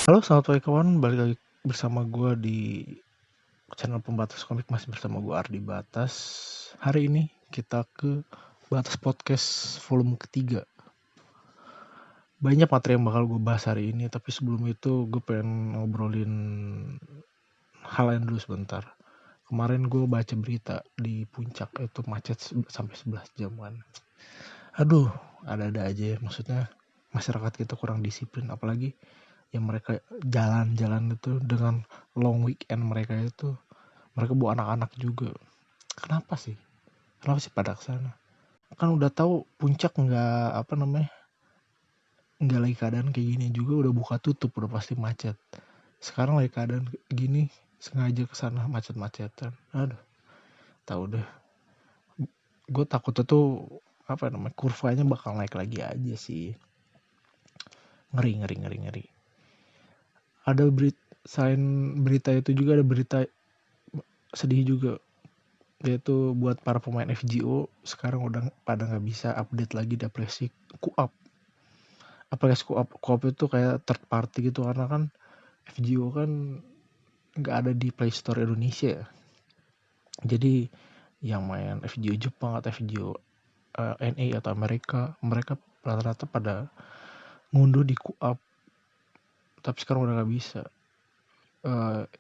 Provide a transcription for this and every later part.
Halo, selamat pagi kawan. Balik lagi bersama gue di channel Pembatas Komik, masih bersama gue Ardi Batas. Hari ini kita ke Batas Podcast volume ketiga. Banyak materi yang bakal gue bahas hari ini, tapi sebelum itu gue pengen ngobrolin hal lain dulu sebentar. Kemarin gue baca berita di puncak itu macet sampai 11 jam kan. Aduh, ada-ada aja ya. Maksudnya masyarakat kita kurang disiplin, apalagi yang mereka jalan-jalan itu dengan long weekend mereka itu, mereka bawa anak-anak juga. Kenapa sih pada kesana? Kan udah tahu puncak nggak lagi keadaan kayak gini juga, udah buka tutup, udah pasti macet. Sekarang lagi keadaan gini, sengaja kesana macet-macetan. Aduh, tahu deh. Gue takutnya tuh kurvanya bakal naik lagi aja sih. Ngeri. Ada selain berita itu juga ada berita sedih juga, yaitu buat para pemain FGO sekarang udah pada nggak bisa update lagi di aplikasi QuUp. Aplikasi QuUp itu kayak third party gitu, karena kan FGO kan nggak ada di Play Store Indonesia. Jadi yang main FGO Jepang atau FGO NA atau Amerika, mereka rata-rata pada ngunduh di QuUp, tapi sekarang udah nggak bisa.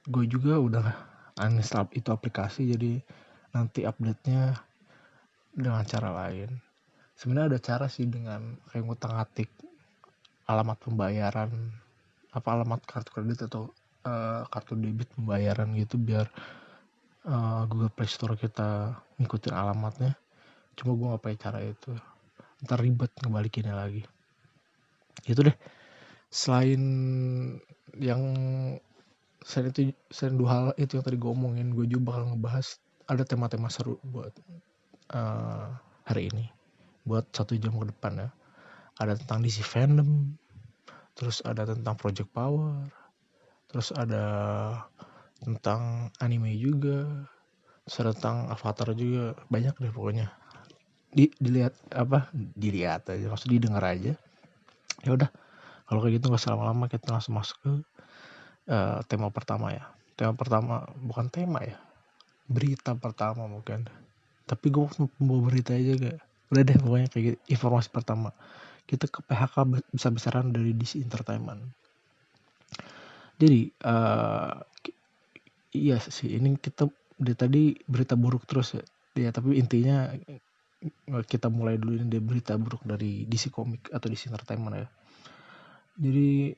Gue juga udah uninstall itu aplikasi, jadi nanti update-nya dengan cara lain. Sebenarnya ada cara sih, dengan kayak ngutang-atik alamat pembayaran, alamat kartu kredit atau kartu debit pembayaran gitu, biar Google Play Store kita ngikutin alamatnya. Cuma gue gak pakai cara itu, ntar ribet ngebalikinnya lagi. Gitu deh. Selain dua hal itu yang tadi gue omongin, gue juga bakal ngebahas ada tema-tema seru buat hari ini, buat 1 jam ke depan ya. Ada tentang DC Fandom, terus ada tentang Project Power, terus ada tentang anime juga, terus ada tentang Avatar juga. Banyak deh pokoknya. Dilihat aja, maksudnya didengar aja. Ya udah, kalau kayak gitu nggak usah lama-lama, kita langsung masuk ke tema pertama ya. Tema pertama bukan tema ya, berita pertama mungkin. Tapi gue mau berita aja gak? Udah deh pokoknya kayak gitu. Informasi pertama, kita ke PHK besar-besaran dari DC Entertainment. Jadi iya sih, ini kita dari tadi berita buruk terus ya. Ya, tapi intinya kita mulai dulu ini dari berita buruk dari DC Comics atau DC Entertainment ya. Jadi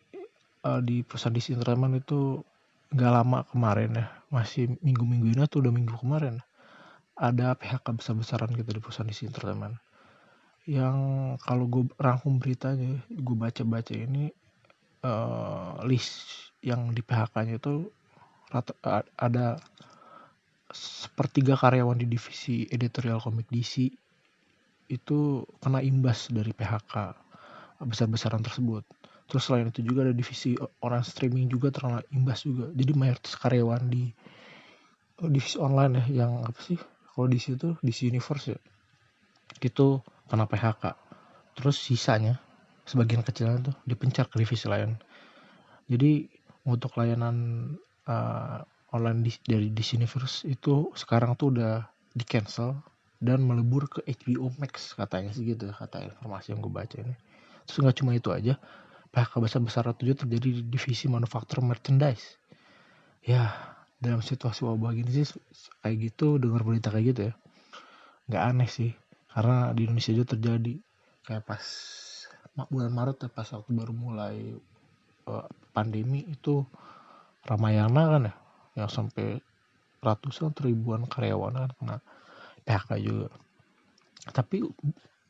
di perusahaan DC Entertainment itu nggak lama kemarin ya, masih minggu-minggu ini atau udah minggu kemarin, ada PHK besar-besaran gitu di perusahaan DC Entertainment. Yang kalau gue rangkum beritanya, gue baca-baca ini list yang di PHK-nya itu ada sepertiga karyawan di divisi editorial komik DC itu kena imbas dari PHK besar-besaran tersebut. Terus selain itu juga ada divisi online streaming juga terkena imbas juga. Jadi mayoritas karyawan di divisi online ya, yang apa sih, kalau di situ DC Universe ya, itu kena PHK. Terus sisanya sebagian kecilnya tuh dipencar ke divisi lain. Jadi untuk layanan online dari DC Universe itu sekarang tuh udah di cancel dan melebur ke HBO Max katanya sih gitu, kata informasi yang gue baca ini. Terus nggak cuma itu aja, PHK besar-besaran juga terjadi di divisi manufaktur merchandise. Ya, dalam situasi wabah gini sih kayak gitu, dengar berita kayak gitu ya, nggak aneh sih, karena di Indonesia juga terjadi. Kayak pas bulan Maret ya, pas waktu baru mulai pandemi itu, Ramayana kan ya, yang sampai ratusan ribuan karyawan kan kena PHK juga. Tapi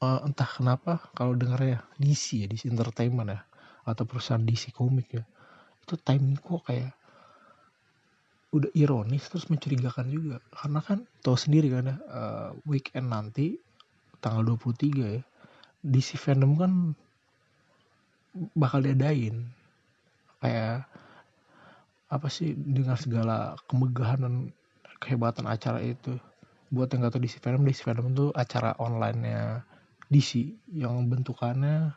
entah kenapa kalau dengarnya DC Entertainment ya, atau perusahaan DC Comics ya, itu timing kok kayak udah ironis terus mencurigakan juga. Karena kan tahu sendiri kan ya, weekend nanti tanggal 23 ya, DC Fandom kan bakal diadain kayak apa sih, dengan segala kemegahan dan kehebatan acara itu. Buat yang gak tahu DC Fandom itu acara online-nya DC yang bentukannya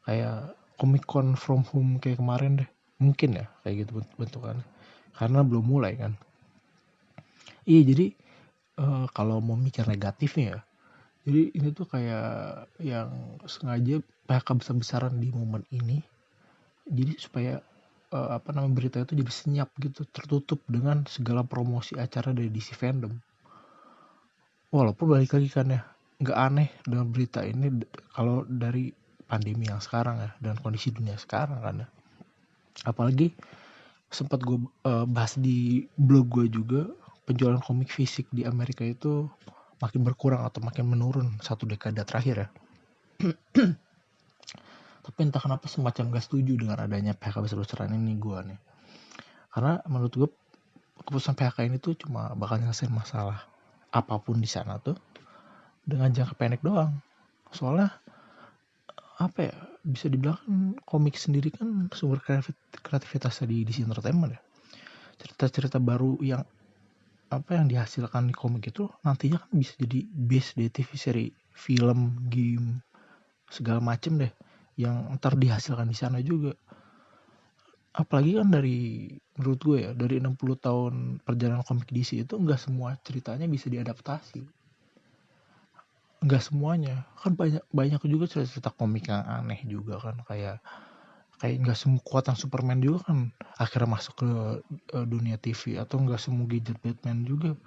kayak Comic Con from home kayak kemarin deh. mungkin ya kayak gitu bentukannya, karena belum mulai kan. Iya, jadi kalau mau mikir negatifnya ya, jadi ini tuh kayak yang sengaja PHK besar-besaran di momen ini, jadi supaya berita itu jadi senyap gitu, tertutup dengan segala promosi acara dari DC Fandom. Walaupun balik lagi kan ya, nggak aneh dengan berita ini kalau dari pandemi yang sekarang ya, dan kondisi dunia sekarang kan ya. Apalagi sempat gue bahas di blog gue juga, penjualan komik fisik di Amerika itu makin berkurang atau makin menurun 1 dekade terakhir ya. Tapi entah kenapa semacam gak setuju dengan adanya PHK besar-besaran ini gue nih. Karena menurut gue keputusan PHK ini tuh cuma bakal nyelesain masalah apapun di sana tuh dengan jangka pendek doang. Soalnya apa ya, bisa dibilang kan komik sendiri kan sumber kreativitasnya di DC Entertainment ya. Cerita-cerita baru yang dihasilkan di komik itu nantinya kan bisa jadi base di TV seri, film, game, segala macem deh yang ntar dihasilkan di sana juga. Apalagi kan menurut gue ya, dari 60 tahun perjalanan komik DC itu nggak semua ceritanya bisa diadaptasi. Nggak semuanya. Kan banyak juga cerita-cerita komik yang aneh juga kan, kayak nggak semua kekuatan Superman juga kan akhirnya masuk ke dunia TV, atau nggak semua gadget Batman juga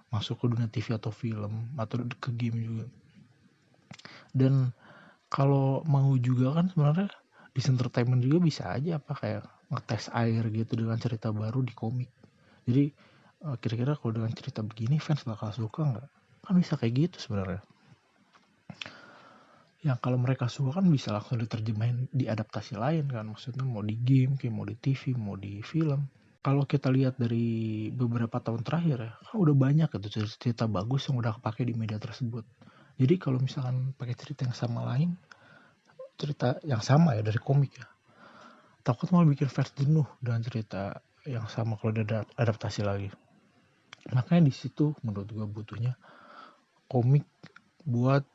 masuk ke dunia TV atau film atau ke game juga. Dan kalau mau juga kan sebenarnya di entertainment juga bisa aja kayak ngetes air gitu dengan cerita baru di komik. Jadi kira-kira kalau dengan cerita begini fans bakal suka nggak? Kan bisa kayak gitu sebenarnya. Yang kalau mereka suka kan bisa langsung diterjemahin di adaptasi lain kan, maksudnya mau di game, kayak mau di TV, mau di film. Kalau kita lihat dari beberapa tahun terakhir ya, kan udah banyak gitu cerita bagus yang udah kepake di media tersebut. Jadi kalau misalkan pakai cerita yang sama lain, cerita yang sama ya dari komik ya, takut malah bikin fans jenuh dengan cerita yang sama kalau ada adaptasi lagi. Makanya di situ menurut gue butuhnya komik buat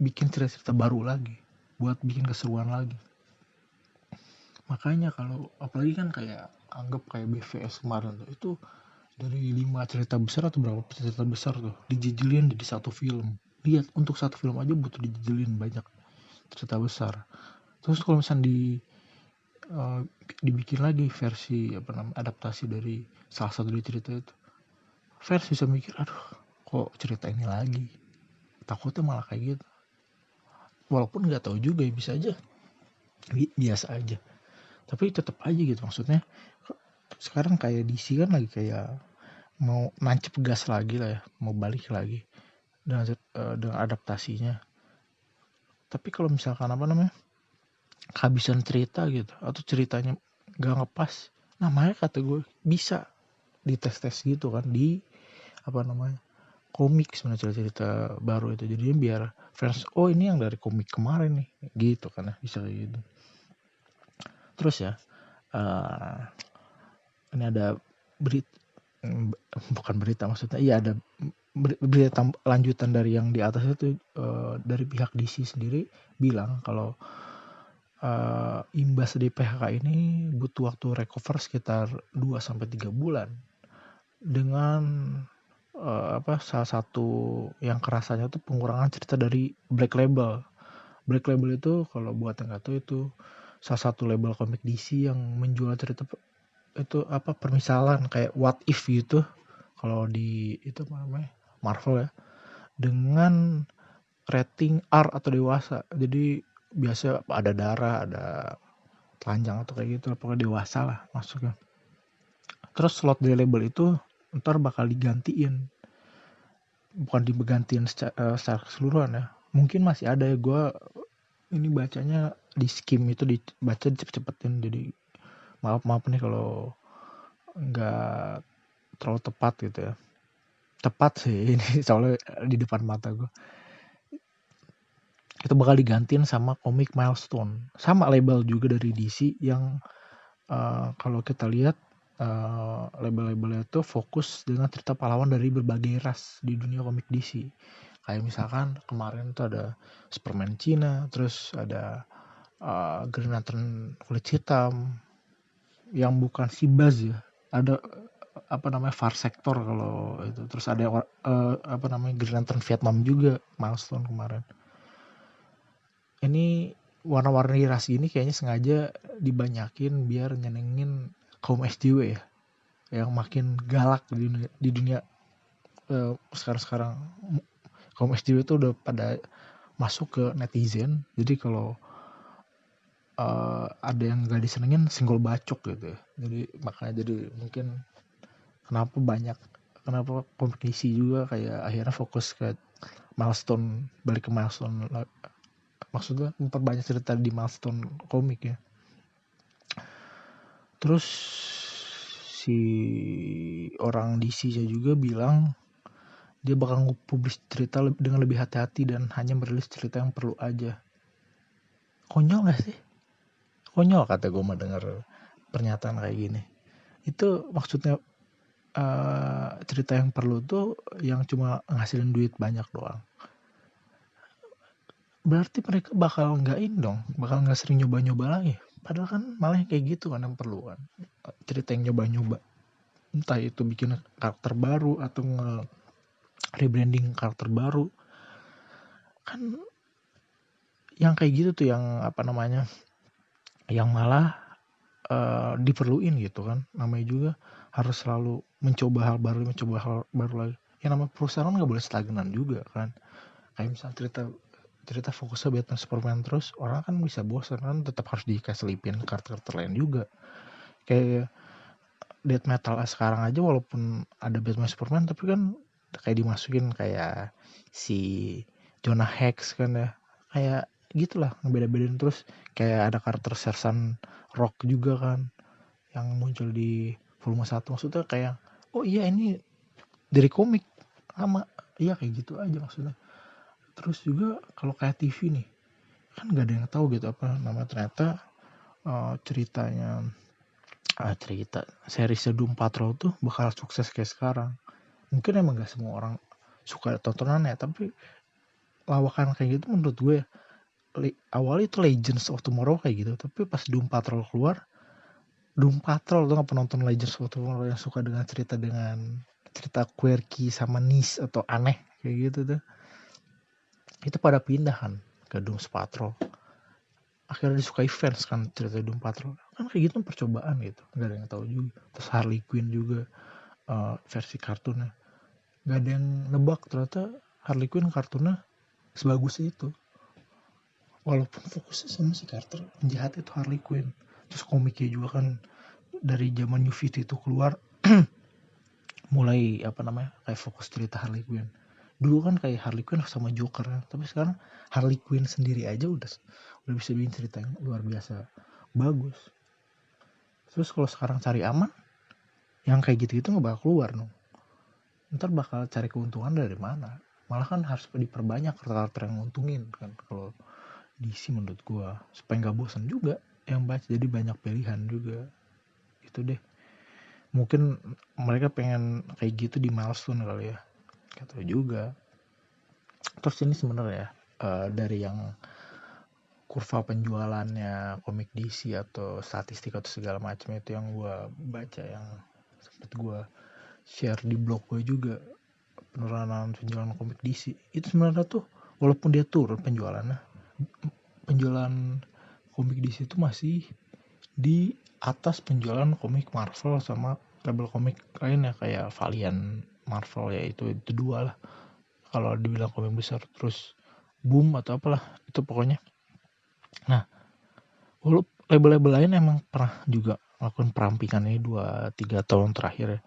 bikin cerita-cerita baru lagi, buat bikin keseruan lagi. Makanya kalau apalagi kan kayak anggap kayak BVS kemarin tuh, itu dari 5 cerita besar atau berapa cerita besar tuh dijejelin jadi satu film. Lihat, untuk satu film aja butuh dijejelin banyak cerita besar. Terus kalau misalnya dibikin lagi versi adaptasi dari salah satu dari cerita itu, fans bisa mikir, aduh kok cerita ini lagi, takutnya malah kayak gitu. Walaupun nggak tahu juga ya, bisa aja biasa aja, tapi tetap aja gitu. Maksudnya sekarang kayak DC kan lagi kayak mau nancep gas lagi lah ya, mau balik lagi dengan adaptasinya. Tapi kalau misalkan kehabisan cerita gitu, atau ceritanya gak ngepas, namanya kata gue bisa dites-tes gitu kan di komik sebenarnya, cerita baru itu. Jadi biar fans, oh ini yang dari komik kemarin nih, gitu kan ya, bisa kayak gitu. Terus ya, ini ada bukan berita maksudnya, iya ada berita lanjutan dari yang di atas itu. Dari pihak DC sendiri bilang kalau imbas dari PHK ini butuh waktu recover sekitar 2-3 bulan. Dengan salah satu yang kerasanya tuh pengurangan cerita dari Black Label. Black Label itu kalau buat yang nggak tahu, itu salah satu label komik DC yang menjual cerita itu permisalan kayak what if gitu kalau di itu Marvel ya, dengan rating R atau dewasa. Jadi biasa ada darah, ada telanjang atau kayak gitu, pokoknya dewasa lah masuknya. Terus slot dari label itu ntar bakal digantiin, bukan digantiin secara keseluruhan ya. Mungkin masih ada ya, gue ini bacanya di skim itu, dibaca cepet-cepetin. Jadi maaf nih kalau nggak terlalu tepat gitu ya. Tepat sih ini soalnya di depan mata gue. Itu bakal digantiin sama komik Milestone, sama label juga dari DC yang kalau kita lihat label-labelnya itu fokus dengan cerita pahlawan dari berbagai ras di dunia komik DC. Kayak misalkan kemarin tuh ada Superman Cina, terus ada Green Lantern kulit hitam, yang bukan si Buzz ya. Ada Far Sector kalau itu. Terus ada Green Lantern Vietnam juga, milestone kemarin. Ini warna-warni ras ini kayaknya sengaja dibanyakin biar nyenengin kaum SJW ya, yang makin galak di dunia sekarang. Kaum SJW itu udah pada masuk ke netizen. Jadi kalau ada yang gak disenengin, senggol bacok gitu ya. Jadi makanya mungkin kenapa kompetisi juga kayak akhirnya fokus ke milestone, balik ke milestone, maksudnya memperbanyak cerita di milestone komik ya. Terus si orang DC juga bilang dia bakal publish cerita dengan lebih hati-hati dan hanya merilis cerita yang perlu aja. Konyol gak sih? Konyol kata gue mah denger pernyataan kayak gini. Itu maksudnya cerita yang perlu tuh yang cuma ngasilin duit banyak doang. Berarti mereka bakal nggak sering nyoba-nyoba lagi. Padahal kan malah kayak gitu kan yang perlu kan. Cerita yang nyoba-nyoba. Entah itu bikin karakter baru atau rebranding karakter baru. Kan yang kayak gitu tuh yang yang malah diperluin gitu kan. Namanya juga harus selalu mencoba hal baru lagi. Yang namanya perusahaan nggak boleh stagnan juga kan. Kayak misalnya cerita fokusnya Batman Superman terus, orang kan bisa bosan kan, tetap harus dikasih selipin karakter lain juga. Kayak Death Metal sekarang aja walaupun ada Batman Superman tapi kan kayak dimasukin kayak si Jonah Hex kan ya, kayak gitulah ngebeda-bedain. Terus kayak ada karakter Sersan Rock juga kan yang muncul di volume 1, maksudnya kayak oh iya ini dari komik sama, iya kayak gitu aja maksudnya. Terus juga kalau kayak TV nih kan gak ada yang tahu gitu ternyata ceritanya seriesnya Doom Patrol tuh bakal sukses kayak sekarang. Mungkin emang gak semua orang suka tontonannya, tapi lawakan kayak gitu menurut gue awalnya itu Legends of Tomorrow kayak gitu, tapi pas Doom Patrol keluar, Doom Patrol tuh gak penonton Legends of Tomorrow yang suka dengan cerita quirky sama niche atau aneh kayak gitu tuh, itu pada pindah kan ke Doom Patrol. Akhirnya disukai fans kan cerita Doom Patrol. Kan kayak gitu percobaan gitu, gak ada yang tahu juga. Terus Harley Quinn juga versi kartunnya, gak ada yang nebak ternyata Harley Quinn kartunnya sebagus itu, walaupun fokusnya sama si karakter penjahat itu Harley Quinn. Terus komiknya juga kan dari zaman New 52 itu keluar mulai kayak fokus cerita Harley Quinn. Dulu kan kayak Harley Quinn sama Joker kan, tapi sekarang Harley Quinn sendiri aja udah bisa bikin cerita yang luar biasa bagus. Terus kalau sekarang cari aman, yang kayak gitu-gitu nggak bakal keluar dong. Ntar bakal cari keuntungan dari mana? Malah kan harus diperbanyak karakter yang nguntungin kan kalau DC menurut gua, supaya nggak bosan juga yang baca, jadi banyak pilihan juga gitu deh. Mungkin mereka pengen kayak gitu di milestone kali ya, gak tahu juga. Terus ini sebenarnya dari yang kurva penjualannya komik DC atau statistik atau segala macam itu yang gue baca, yang sempet gue share di blog gue juga, penurunan penjualan komik DC itu sebenarnya tuh walaupun dia turun penjualan komik DC itu masih di atas penjualan komik Marvel sama label komik lainnya kayak Valiant Marvel, ya itu dua lah kalau dibilang komik besar. Terus Boom atau apalah itu pokoknya. Nah, walaupun label-label lain emang pernah juga melakukan perampingan ini 2-3 tahun terakhir ya,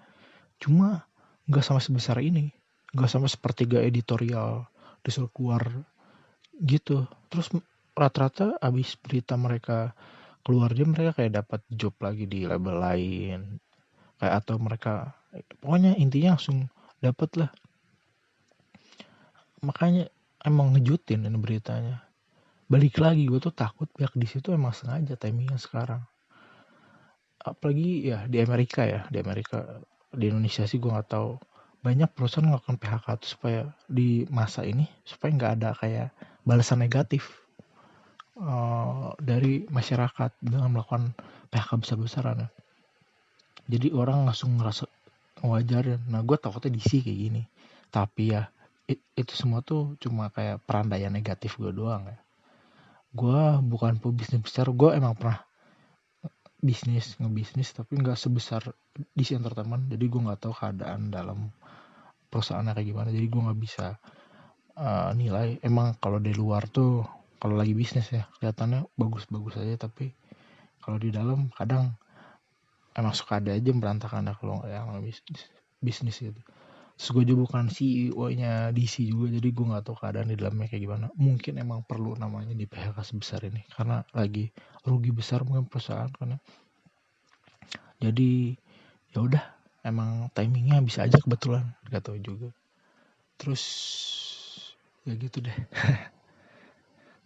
cuma gak sama sebesar ini, gak sama sepertiga editorial disuruh keluar gitu. Terus rata-rata abis berita mereka keluar dia mereka kayak dapat job lagi di label lain kayak, atau mereka pokoknya intinya langsung dapat lah. Makanya emang ngejutin ini beritanya. Balik lagi gue tuh takut pihak di situ emang sengaja timingnya sekarang. Apalagi ya di Amerika, di Indonesia sih gue nggak tahu. Banyak perusahaan melakukan PHK tuh supaya di masa ini supaya nggak ada kayak balasan negatif dari masyarakat dengan melakukan PHK besar-besaran. Jadi orang langsung ngerasa ngewajarin. Nah gue takutnya DC kayak gini. Tapi ya itu semua tuh cuma kayak perandaian negatif gue doang ya. Gue bukan pebisnis besar, gue emang pernah ngebisnis tapi nggak sebesar DC Entertainment. Jadi gue nggak tahu keadaan dalam perusahaannya kayak gimana. Jadi gue nggak bisa nilai. Emang kalau di luar tuh kalau lagi bisnis ya kelihatannya bagus-bagus aja, tapi kalau di dalam kadang emang suka ada aja berantakan kalau yang bisnis gitu. Terus gue juga bukan CEO-nya DC juga, jadi gue nggak tahu keadaan di dalamnya kayak gimana. Mungkin emang perlu namanya di PHK sebesar ini karena lagi rugi besar mungkin perusahaan karena. Jadi ya udah, emang timingnya bisa aja kebetulan, nggak tahu juga. Terus ya gitu deh.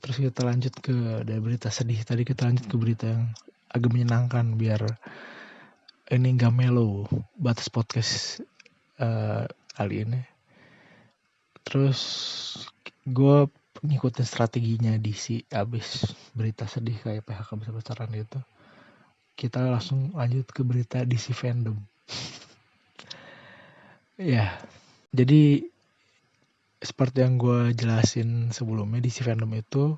Terus kita lanjut ke dari berita sedih tadi, kita lanjut ke berita yang agak menyenangkan biar ini gak melo batas podcast kali ini. Terus gue ngikutin strateginya DC abis berita sedih kayak PHK besar-besaran gitu. Kita langsung lanjut ke berita DC fandom. Ya, jadi seperti yang gue jelasin sebelumnya, DC fandom itu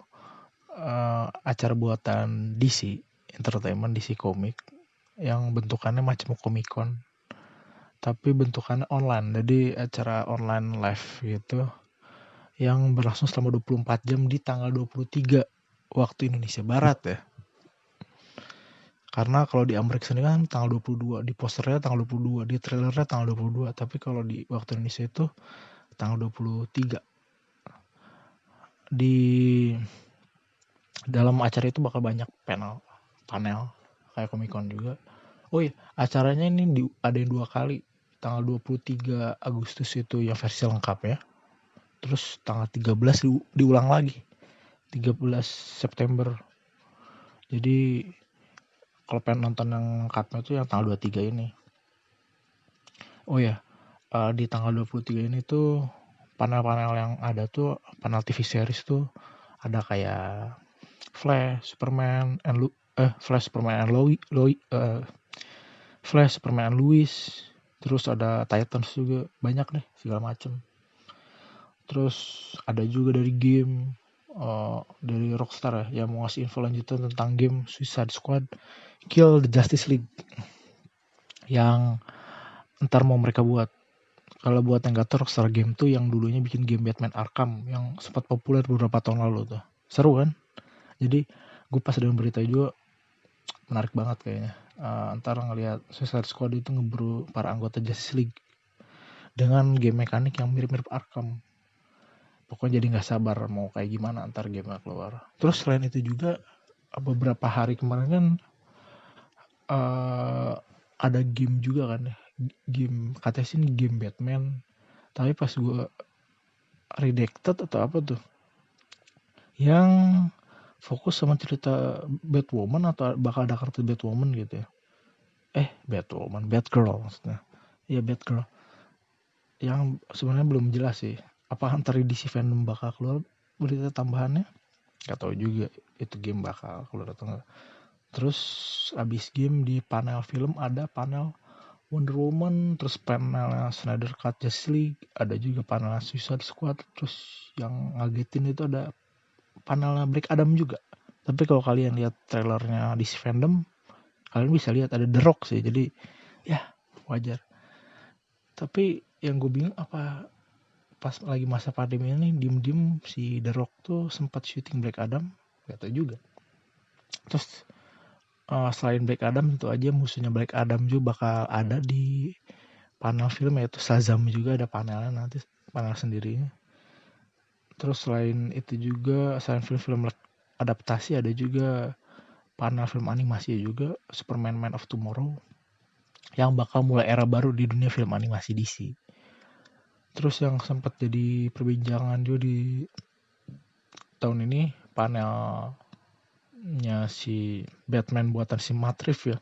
acara buatan DC Entertainment, DC Comic yang bentukannya macam Comic Con tapi bentukannya online. Jadi acara online live gitu yang berlangsung selama 24 jam di tanggal 23 waktu Indonesia Barat ya. Karena kalau di Amerika sendiri kan tanggal 22, di posternya tanggal 22, di trailernya tanggal 22, tapi kalau di waktu Indonesia itu tanggal 23. Di dalam acara itu bakal banyak panel kayak Comic Con juga. Oh iya, acaranya ini ada yang 2 kali. Tanggal 23 Agustus itu yang versi lengkap ya. Terus tanggal 13 diulang lagi. 13 September. Jadi kalau pengen nonton yang lengkapnya itu yang tanggal 23 ini. Oh ya, di tanggal 23 ini tuh panel-panel yang ada tuh, panel TV series tuh ada kayak Flash, Superman, Flash, Superman, Lois, terus ada Titans juga, banyak deh segala macem. Terus ada juga dari game dari Rockstar ya, yang mau ngasih info lanjutan tentang game Suicide Squad Kill the Justice League yang ntar mau mereka buat. Kalau buat yang gak tahu, Rockstar Game tuh yang dulunya bikin game Batman Arkham yang sempat populer beberapa tahun lalu tuh. Seru kan? Jadi gue pas dengan berita juga menarik banget kayaknya. Ntar ngelihat Suicide Squad itu ngeburu para anggota Justice League dengan game mekanik yang mirip-mirip Arkham. Pokoknya jadi nggak sabar mau kayak gimana ntar game keluar. Terus selain itu juga beberapa hari kemarin kan ada game juga kan ya. Game katanya sih game Batman. Tapi pas gue redacted atau apa tuh, yang fokus sama cerita Batwoman atau bakal ada karakter Batwoman gitu ya. Batgirl maksudnya. Iya, Batgirl. Yang sebenarnya belum jelas sih. Apa antar DC fandom bakal keluar berita tambahannya? Gak tahu juga itu game bakal keluar atau enggak. Terus abis game di panel film ada panel Wonder Woman, terus panel Snyder Cut Justice League, ada juga panel Suicide Squad, terus yang ngagetin itu ada panelnya Black Adam juga. Tapi kalau kalian lihat trailernya DC fandom, kalian bisa lihat ada The Rock sih, jadi ya wajar. Tapi yang gue bingung apa pas lagi masa pandemi ini diem-diem si The Rock tuh sempat syuting Black Adam, gak tau juga. Terus selain Black Adam tentu aja musuhnya Black Adam juga bakal ada di panel film, yaitu Shazam juga ada panelnya nanti, panel sendirinya. Terus selain itu juga, selain film-film adaptasi ada juga panel film animasi juga, Superman Man of Tomorrow yang bakal mulai era baru di dunia film animasi DC. Terus yang sempat jadi perbincangan juga di tahun ini panelnya si Batman buatan si Matt Reeves ya,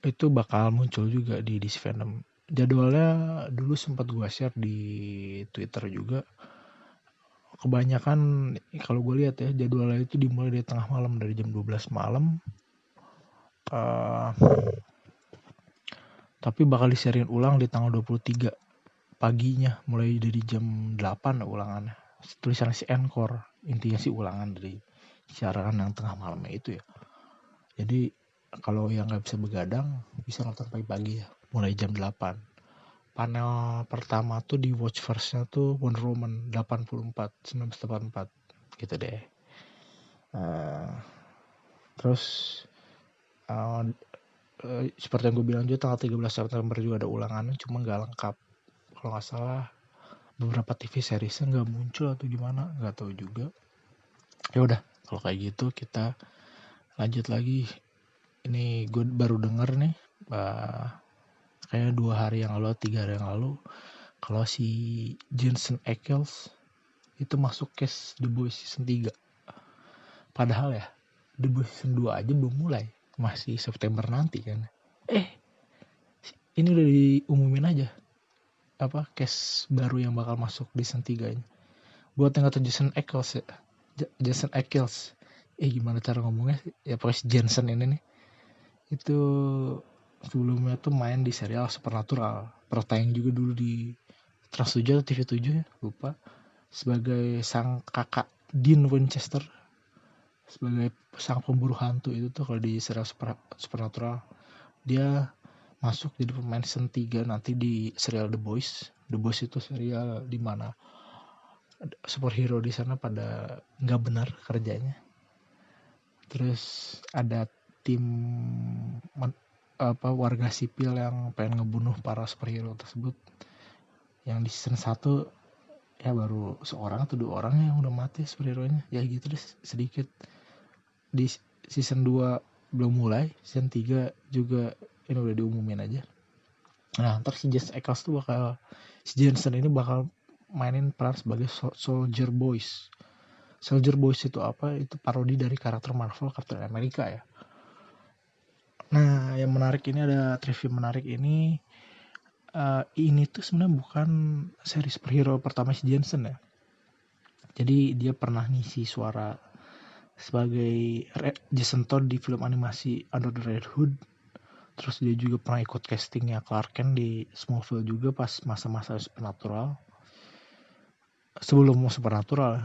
itu bakal muncul juga di DC fandom. Jadwalnya dulu sempat gue share di Twitter juga. Kebanyakan kalau gue lihat ya, jadwalnya itu dimulai dari tengah malam, dari jam 12 malam Uh, tapi bakal diseriin ulang di tanggal 23 paginya, mulai dari jam 8 ulangannya. Tulisan si encore, intinya sih ulangan dari siaran yang tengah malamnya itu ya. Jadi kalau yang nggak bisa begadang bisa nonton pagi-pagi ya, mulai jam 8. Panel pertama tuh di watch first-nya tuh Wonder Woman 1984 gitu deh. Terus seperti yang gue bilang juga tanggal 13 September juga ada ulangannya, cuma nggak lengkap. Kalau nggak salah beberapa TV seriesnya nggak muncul atau gimana, nggak tahu juga. Ya udah, kalau kayak gitu kita lanjut lagi. Ini gue baru denger nih, kayaknya 2 hari yang lalu, 3 hari yang lalu, kalau si Jensen Ackles itu masuk cast The Boys season 3. Padahal ya The Boys season 2 aja belum mulai, masih September nanti kan. Ini udah diumumin aja apa cast baru yang bakal masuk di season 3 nya. Buat yang kata Jason Ackles ya, Jason Ackles, gimana cara ngomongnya ya, pokoknya si Jensen ini nih, itu sebelumnya tuh main di serial Supernatural, pernah tayang juga dulu di Trans 7 atau TV 7 ya, lupa, sebagai sang kakak Dean Winchester, sebagai sang pemburu hantu itu tuh. Kalau di serial Supernatural dia masuk jadi pemain season 3 nanti di serial The Boys. The Boys itu serial di mana superhero di sana pada nggak benar kerjanya. Terus ada tim warga sipil yang pengen ngebunuh para superhero tersebut. Yang di season 1 ya baru seorang atau 2 orang yang udah mati superhero-nya. Ya gitu deh, sedikit. Di season 2 belum mulai, season 3 juga ini udah diumumin aja. Nah, ntar si Jensen Ackles tuh si Jensen ini bakal mainin peran sebagai Soldier Boys. Soldier Boys itu apa? Itu parodi dari karakter Marvel Captain America ya. Nah, yang menarik ini, ada trivia menarik ini. Ini tuh sebenarnya bukan seri superhero pertama si Jensen ya. Jadi dia pernah ngisi suara sebagai Jason Todd di film animasi Under the Red Hood. Terus dia juga pernah ikut castingnya Clark Kent di Smallville juga pas masa-masa Supernatural. Sebelum Supernatural,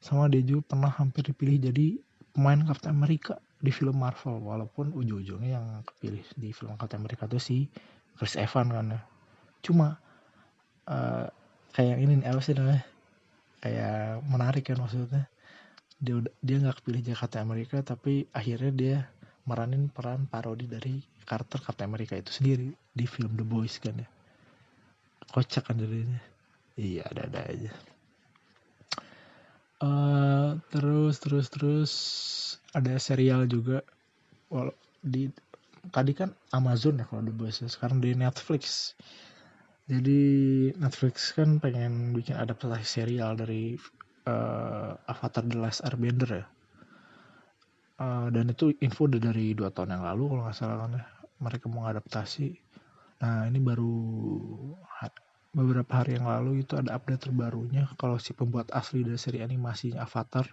sama dia juga pernah hampir dipilih jadi pemain Captain America di film Marvel, walaupun ujung-ujungnya yang kepilih di film Captain America itu si Chris Evans kan ya. Cuma kayak ini apa sih namanya, kayak menarik kan maksudnya, dia nggak kepilih jadi Captain America tapi akhirnya dia meranin peran parodi dari karakter Captain America itu sendiri di film The Boys kan ya. Kocak kan jadinya. Iya, ada aja. Terus ada serial juga. Tadi kan Amazon ya kalau The Boys, sekarang di Netflix. Jadi Netflix kan pengen bikin adaptasi serial dari Avatar The Last Airbender ya. Dan itu info udah dari 2 tahun yang lalu kalau nggak salah kan ya, mereka mau ngadaptasi. Nah, ini baru beberapa hari yang lalu itu ada update terbarunya kalau si pembuat asli dari seri animasinya Avatar,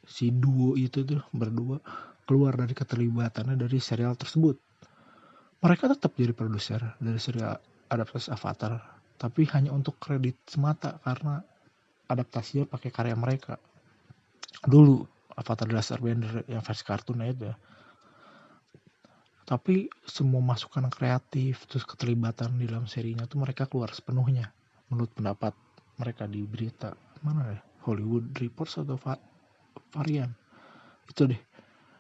si duo itu tuh berdua, keluar dari keterlibatannya dari serial tersebut. Mereka tetap jadi produser dari serial adaptasi Avatar, tapi hanya untuk kredit semata karena adaptasinya pakai karya mereka. Dulu Avatar The Last Airbender yang versi kartunnya itu ya. Tapi semua masukan kreatif terus keterlibatan di dalam serinya tuh mereka keluar sepenuhnya, menurut pendapat mereka di berita mana ya, Hollywood Reports atau Varian itu deh.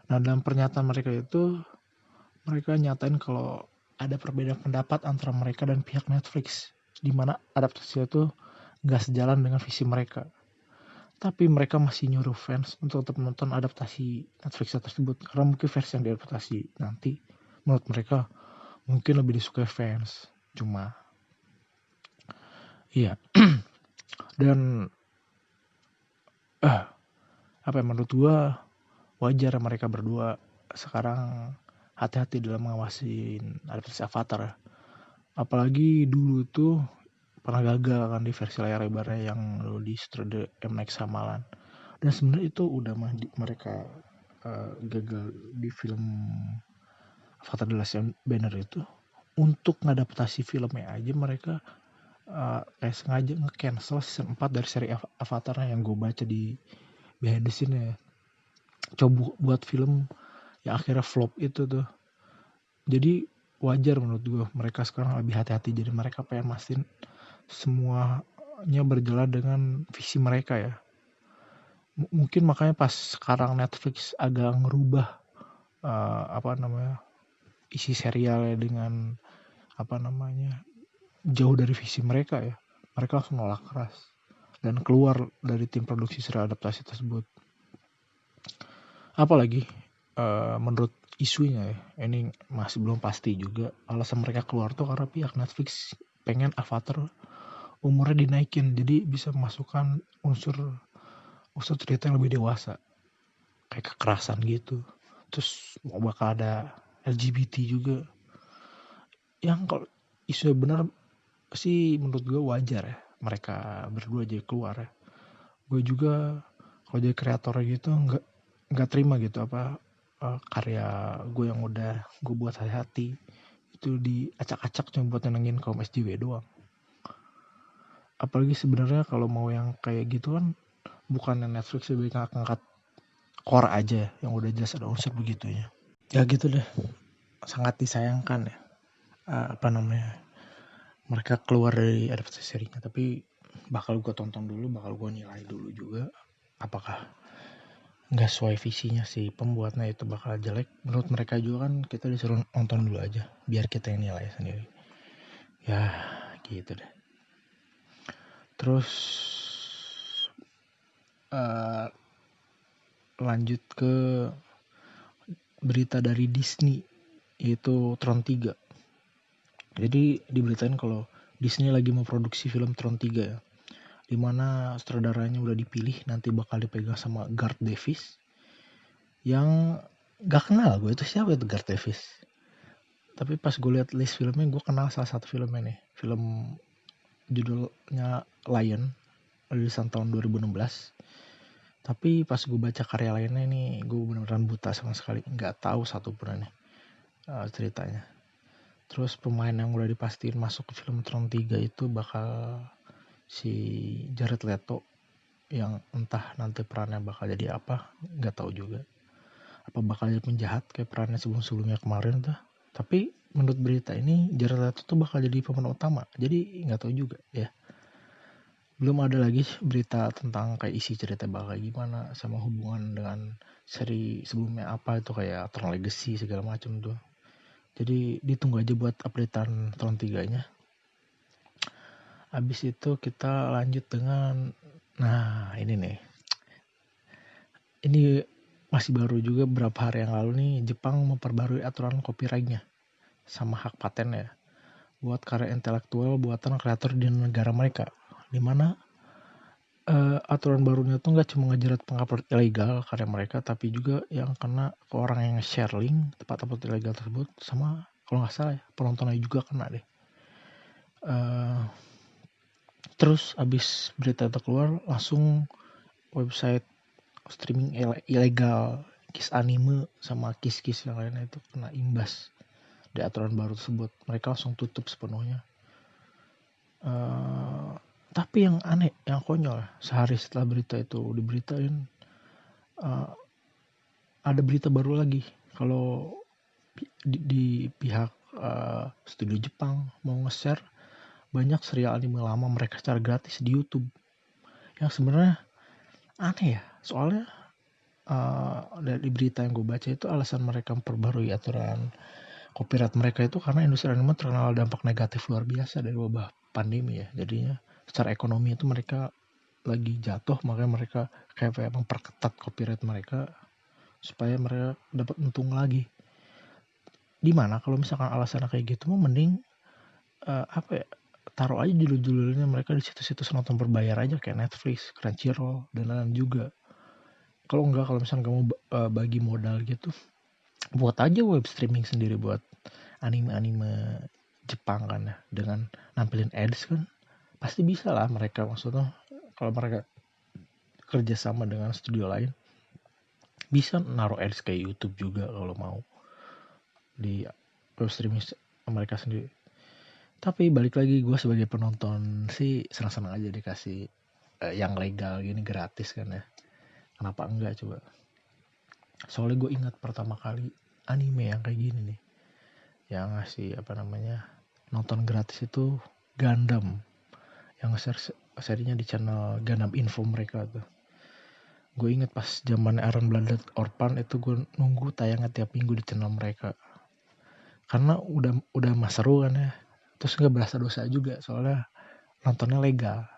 Nah, dalam pernyataan mereka itu mereka nyatain kalau ada perbedaan pendapat antara mereka dan pihak Netflix, di mana adaptasinya tuh nggak sejalan dengan visi mereka. Tapi mereka masih nyuruh fans untuk tetap menonton adaptasi Netflix tersebut karena mungkin versi yang diadaptasi nanti menurut mereka mungkin lebih disukai fans. Cuma iya. Dan apa yang menurut gua wajar mereka berdua sekarang hati-hati dalam mengawasin adaptasi Avatar. Apalagi dulu tuh pernah gagal kan di versi layar lebarnya yang di Studio M. Night Shyamalan. Dan sebenarnya itu udah mereka gagal di film kata The Last Banner itu, untuk ngadaptasi filmnya aja mereka kayak sengaja nge-cancel season 4 dari seri Avatar yang gue baca di behind the scene ya. Coba buat film yang akhirnya flop itu tuh. Jadi wajar menurut gue mereka sekarang lebih hati-hati. Jadi mereka pengen mastiin semuanya berjalan dengan visi mereka ya. Mungkin makanya pas sekarang Netflix agak ngerubah isi serialnya dengan jauh dari visi mereka ya. Mereka langsung nolak keras dan keluar dari tim produksi seri adaptasi tersebut. Apalagi menurut isunya ya, ini masih belum pasti juga. Alasan mereka keluar tuh karena pihak Netflix pengen Avatar umurnya dinaikin, jadi bisa memasukkan unsur cerita yang lebih dewasa, kayak kekerasan gitu. Terus bakal ada LGBT juga. Yang kalau isunya benar sih menurut gue wajar ya, mereka berdua aja keluar ya. Gue juga kalau jadi kreator gitu nggak terima gitu karya gue yang udah gue buat hati-hati itu diacak-acak cuma buat nyenengin kaum SJW doang. Apalagi sebenarnya kalau mau yang kayak gitu kan bukan Netflix lebih ngangkat core aja yang udah jelas ada unsur begitunya. Ya gitu deh, sangat disayangkan ya mereka keluar dari adaptasi serinya. Tapi bakal gue tonton dulu, bakal gue nilai dulu juga apakah nggak sesuai visinya si pembuatnya itu bakal jelek. Menurut mereka juga kan kita disuruh nonton dulu aja biar kita yang nilai sendiri ya gitu deh. Terus lanjut ke berita dari Disney, yaitu Tron 3. Jadi diberitain kalau Disney lagi memproduksi film Tron 3 ya, dimana sutradaranya udah dipilih, nanti bakal dipegang sama Garth Davis. Yang gak kenal gue itu siapa itu Garth Davis. Tapi pas gue liat list filmnya, gue kenal salah satu filmnya nih. Film judulnya Lion, rilisan tahun 2016. Tapi pas gue baca karya lainnya nih, gue beneran buta sama sekali. Gak tahu satupun nih ceritanya. Terus pemain yang udah dipastiin masuk ke film Tron 3 itu bakal si Jared Leto, yang entah nanti perannya bakal jadi apa, gak tahu juga. Apa bakal jadi penjahat kayak perannya sebelum-sebelumnya kemarin tuh. Tapi menurut berita ini Jared Leto tuh bakal jadi pemeran utama, jadi gak tahu juga ya. Belum ada lagi berita tentang kayak isi cerita bakal gimana sama hubungan dengan seri sebelumnya apa itu kayak Tron Legacy segala macam tuh. Jadi ditunggu aja buat updatean Tron 3-nya. Habis itu kita lanjut dengan ini nih. Ini masih baru juga beberapa hari yang lalu nih, Jepang memperbarui aturan copyright-nya sama hak paten ya buat karya intelektual buatan kreator di negara mereka. Dimana aturan barunya tuh nggak cuma ngejerat pengupload ilegal karya mereka, tapi juga yang kena ke orang yang share link tempat upload ilegal tersebut, sama kalau nggak salah ya penontonnya juga kena deh. Terus abis berita itu keluar, langsung website streaming ilegal Kiss Anime sama Kiss yang lainnya itu kena imbas di aturan baru tersebut. Mereka langsung tutup sepenuhnya. Tapi yang aneh, yang konyol, sehari setelah berita itu diberitain, ada berita baru lagi kalau di pihak studio Jepang mau nge-share banyak serial anime lama mereka secara gratis di YouTube. Yang sebenarnya aneh ya, soalnya dari berita yang gue baca itu alasan mereka memperbarui aturan copyright mereka itu karena industri anime terkenal dampak negatif luar biasa dari wabah pandemi ya. Jadinya secara ekonomi itu mereka lagi jatuh, makanya mereka kayak memperketat copyright mereka supaya mereka dapat untung lagi. Dimana kalau misalkan alasannya kayak gitu mending taruh aja judul-judulnya mereka di situs-situs nonton berbayar aja kayak Netflix, Crunchyroll dan lain-lain juga. Kalau enggak, kalau misalnya kamu bagi modal gitu, buat aja web streaming sendiri buat anime-anime Jepang kan ya, dengan nampilin ads kan pasti bisa lah mereka. Maksudnya kalau mereka kerja sama dengan studio lain bisa naruh ads kayak YouTube juga kalau mau di web streaming mereka sendiri. Tapi balik lagi, gue sebagai penonton sih senang-senang aja dikasih yang legal gini, gratis kan ya. Kenapa enggak coba? Soalnya gue ingat pertama kali anime yang kayak gini nih, yang ngasih nonton gratis itu Gundam, yang serinya di channel Gundam Info mereka tuh. Gue inget pas zaman Iron Blooded Orphan itu gue nunggu tayangnya tiap minggu di channel mereka. Karena udah mas seru kan ya. Terus gak berasa dosa juga soalnya nontonnya legal.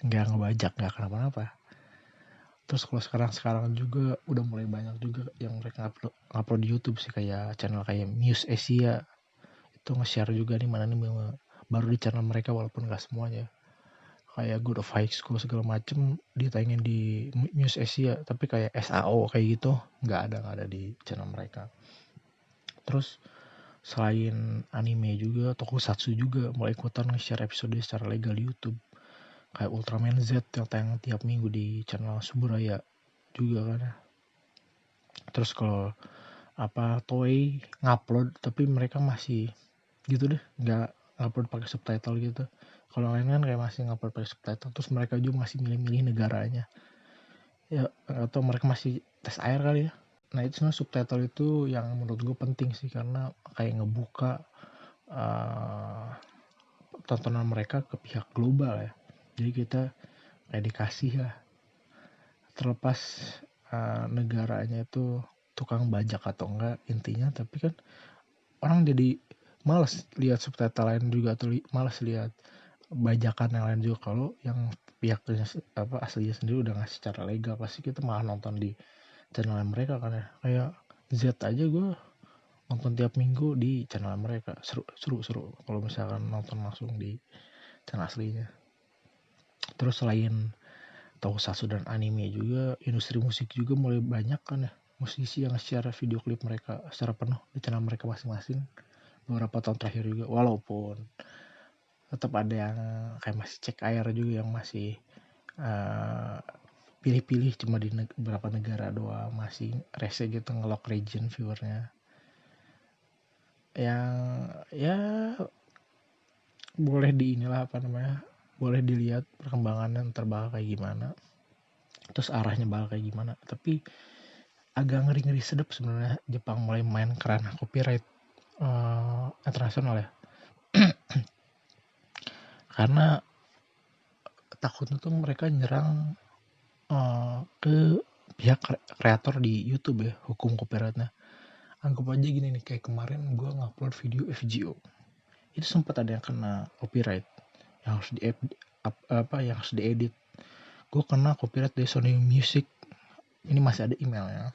Gak ngebajak, gak kenapa-napa. Terus kalau sekarang juga udah mulai banyak juga yang mereka upload di YouTube sih, kayak channel kayak Muse Asia. Itu nge-share juga nih mana nih baru di channel mereka walaupun gak semuanya. Kayak God of High School segala macem ditayangin di Muse Asia, tapi kayak SAO kayak gitu nggak ada di channel mereka. Terus selain anime juga tokusatsu juga mulai ikutan nge-share episode secara legal di YouTube, kayak Ultraman Z yang tayang tiap minggu di channel Suburaya juga kan. Terus kalau Toei ngupload tapi mereka masih gitu deh, nggak ngupload pakai subtitle gitu. Kalau lain kan kayak masih ngupload pakai subtitle, terus mereka juga masih milih-milih negaranya. Ya, atau mereka masih tes air kali ya. Nah itu sebenarnya subtitle itu yang menurut gue penting sih, karena kayak ngebuka tontonan mereka ke pihak global ya. Jadi kita kayak dikasih lah, terlepas negaranya itu tukang bajak atau enggak intinya, tapi kan orang jadi malas lihat subtitle lain juga, atau malas lihat bajakan yang lain juga. Kalau yang pihaknya aslinya sendiri udah ngasih secara legal, pasti kita malah nonton di channel mereka kan ya. Kayak Z aja gue nonton tiap minggu di channel mereka, seru kalau misalkan nonton langsung di channel aslinya. Terus selain tokusatsu dan anime juga, industri musik juga mulai banyak kan ya, musisi yang share video klip mereka secara penuh di channel mereka masing-masing beberapa tahun terakhir juga. Walaupun tetap ada yang kayak masih cek air juga, yang masih pilih-pilih cuma di beberapa negara doang, masih rese gitu ngelock region viewernya. Yang ya boleh boleh dilihat perkembangannya ntar bakal kayak gimana, terus arahnya bakal kayak gimana. Tapi agak ngeri-ngeri sedap sebenarnya Jepang mulai main kerana copyright internasional ya. Karena takutnya tuh mereka nyerang ke pihak kreator di YouTube ya, hukum copyrightnya. Anggap aja gini nih, kayak kemarin gue ngupload video FGO, itu sempat ada yang kena copyright, yang harus diedit. Gue kena copyright dari Sony Music. Ini masih ada emailnya,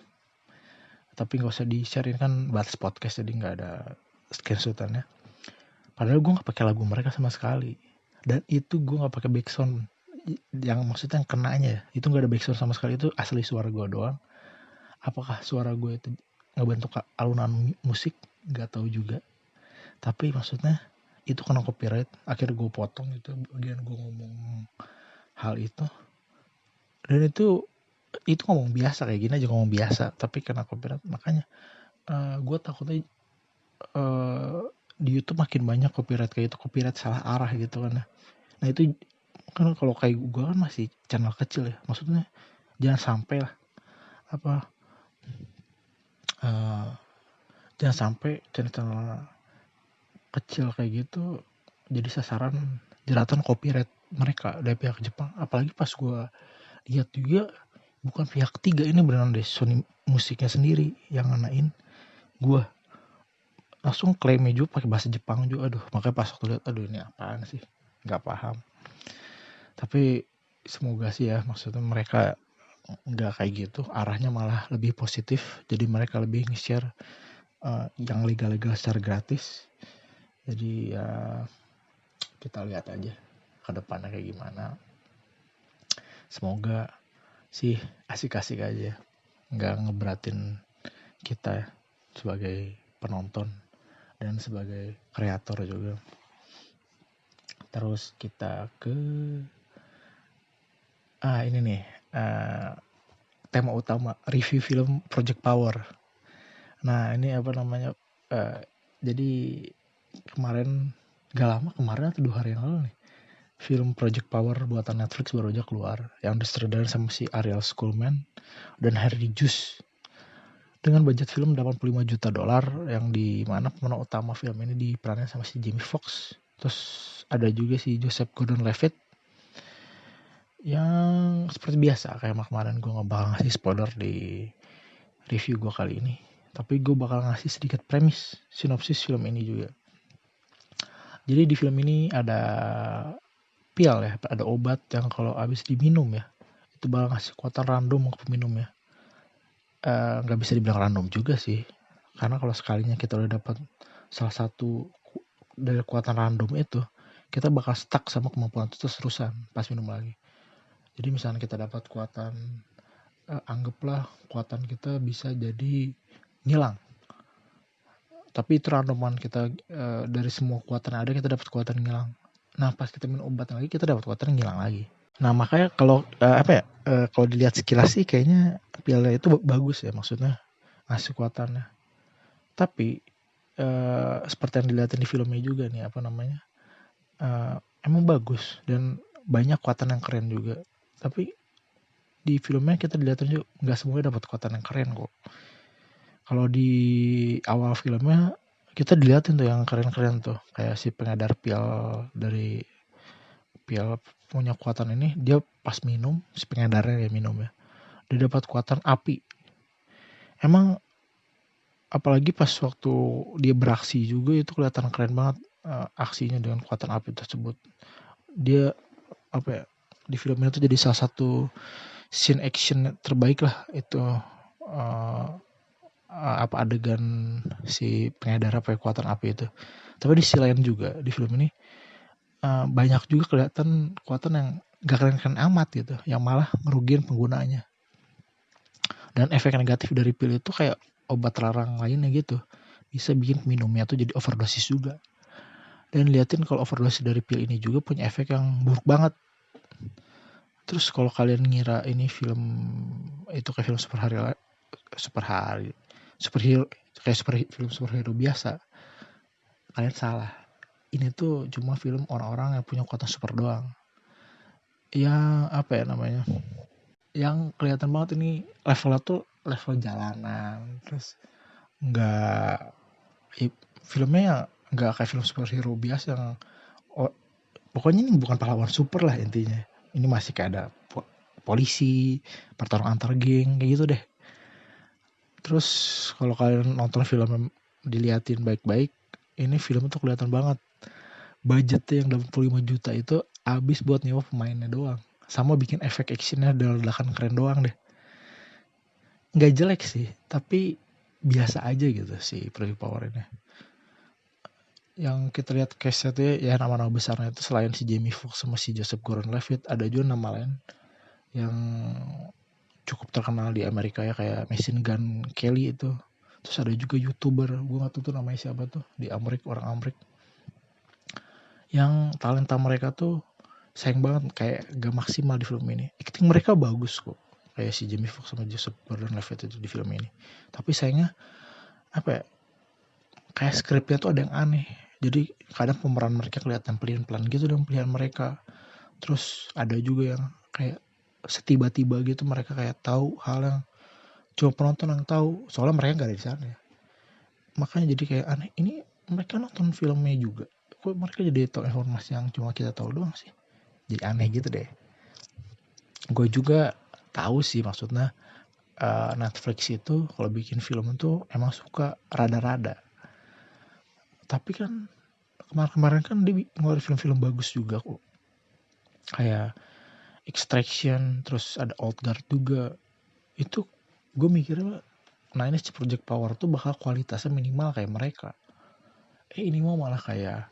tapi nggak usah di-share, kan batas podcast jadi nggak ada screenshotannya. Padahal gue nggak pakai lagu mereka sama sekali, dan itu gue nggak pakai backsound. Yang maksudnya yang kenanya itu nggak ada backsound sama sekali, itu asli suara gue doang. Apakah suara gue itu ngebentuk alunan musik, nggak tahu juga. Tapi maksudnya itu kena copyright. Akhirnya gue potong itu bagian gue ngomong hal itu, dan itu ngomong biasa kayak gini aja, ngomong biasa tapi kena copyright. Makanya gue takutnya di YouTube makin banyak copyright kayak itu, copyright salah arah gitu kan. Nah itu kan kalau kayak gue kan masih channel kecil ya, maksudnya jangan sampai lah jangan sampai channel kecil kayak gitu jadi sasaran jeratan copyright mereka dari pihak Jepang. Apalagi pas gue lihat juga bukan pihak ketiga, ini beneran deh Sony musiknya sendiri yang nganain. Gue langsung klaimnya juga pakai bahasa Jepang juga. Aduh, makanya pas waktu lihat, aduh ini apaan sih, nggak paham. Tapi semoga sih ya, maksudnya mereka nggak kayak gitu, arahnya malah lebih positif. Jadi mereka lebih nge-share yang legal-legal secara gratis. Jadi ya kita lihat aja ke depannya kayak gimana. Semoga sih asik-asik aja, nggak ngeberatin kita sebagai penonton dan sebagai kreator juga. Terus kita ke ini nih, tema utama review film Project Power. Nah ini Jadi kemarin, gak lama kemarin atau 2 hari yang lalu nih, film Project Power buatan Netflix baru aja keluar, yang disutradarai sama si Ariel Schulman dan Harry Jus dengan budget film $85 juta, yang di mana pemeran utama film ini diperankan sama si Jamie Foxx. Terus ada juga si Joseph Gordon-Levitt, yang seperti biasa kayak kemarin gue gak bakal ngasih spoiler di review gue kali ini, tapi gue bakal ngasih sedikit premis sinopsis film ini juga. Jadi di film ini ada pil ya, ada obat yang kalau habis diminum ya, itu bakal ngasih kekuatan random ke peminumnya. Nggak bisa dibilang random juga sih, karena kalau sekalinya kita udah dapat salah satu dari kekuatan random itu, kita bakal stuck sama kemampuan itu terus-terusan pas minum lagi. Jadi misalnya kita dapat kekuatan, anggaplah kekuatan kita bisa jadi ngilang, tapi itu randoman kita, dari semua kekuatan yang ada kita dapat kekuatan ngilang. Nah pas kita minum obat lagi kita dapat kekuatan ngilang lagi. Nah makanya kalau kalau dilihat sekilas sih kayaknya pilnya itu bagus ya, maksudnya ngasih kekuatannya. Tapi seperti yang dilihatin di filmnya juga nih, emang bagus dan banyak kekuatan yang keren juga. Tapi di filmnya kita dilihatin juga nggak semuanya dapat kekuatan yang keren kok. Kalau di awal filmnya kita dilihatin tuh yang keren-keren tuh, kayak si pengedar pil dari pil punya kekuatan ini, dia pas minum, si pengedarnya ya minum ya, dia dapat kekuatan api. Emang apalagi pas waktu dia beraksi juga itu kelihatan keren banget, aksinya dengan kekuatan api tersebut. Dia di film ini tuh jadi salah satu scene action terbaik lah itu, adegan si pengedar kekuatan api itu. Tapi di sisi lain juga di film ini banyak juga kelihatan kekuatan yang gak keren-keren amat gitu, yang malah ngerugiin penggunanya. Dan efek negatif dari pil itu kayak obat terlarang lainnya gitu, bisa bikin minumnya tuh jadi overdosis juga. Dan liatin kalau overdosis dari pil ini juga punya efek yang buruk banget. Terus kalau kalian ngira ini film itu kayak film superhero film superhero biasa, kalian salah. Ini tuh cuma film orang-orang yang punya kekuatan super doang. Yang kelihatan banget ini levelnya tuh level jalanan. Terus filmnya nggak kayak film superhero biasa yang pokoknya ini bukan pahlawan super lah intinya. Ini masih kayak ada polisi, pertarungan antar geng kayak gitu deh. Terus kalau kalian nonton film diliatin baik-baik, ini film tuh kelihatan banget budgetnya yang 85 juta itu habis buat nyewa pemainnya doang, sama bikin efek actionnya ledakan keren doang deh. Nggak jelek sih, tapi biasa aja gitu sih Project Power ini. Yang kita lihat case-nya tuh ya nama-nama besarnya itu selain si Jamie Foxx sama si Joseph Gordon-Levitt, ada juga nama lain yang cukup terkenal di Amerika ya, kayak Machine Gun Kelly itu. Terus ada juga YouTuber, gue gak tahu tuh namanya siapa tuh, di Amerika, orang Amerika, yang talenta mereka tuh sayang banget kayak gak maksimal di film ini. Acting mereka bagus kok, kayak si Jamie Foxx sama Joseph Gordon-Levitt itu di film ini. Tapi sayangnya kayak skripnya tuh ada yang aneh. Jadi kadang pemeran mereka kelihatan pelin-pelan gitu dan pilihan mereka. Terus ada juga yang kayak setiba-tiba gitu mereka kayak tahu hal yang cuma penonton yang tahu, soalnya mereka gak ada di sana ya. Makanya jadi kayak aneh, ini mereka nonton filmnya juga, kok mereka jadi tahu informasi yang cuma kita tahu doang sih. Jadi aneh gitu deh. Gue juga tahu sih maksudnya, Netflix itu kalau bikin film itu emang suka rada-rada. Tapi kan kemarin-kemarin kan dia ngeluarin film-film bagus juga kok. Kayak Extraction, terus ada Old Guard juga. Itu gue mikirnya, nah ini Project Power tuh bakal kualitasnya minimal kayak mereka. Ini mau malah kayak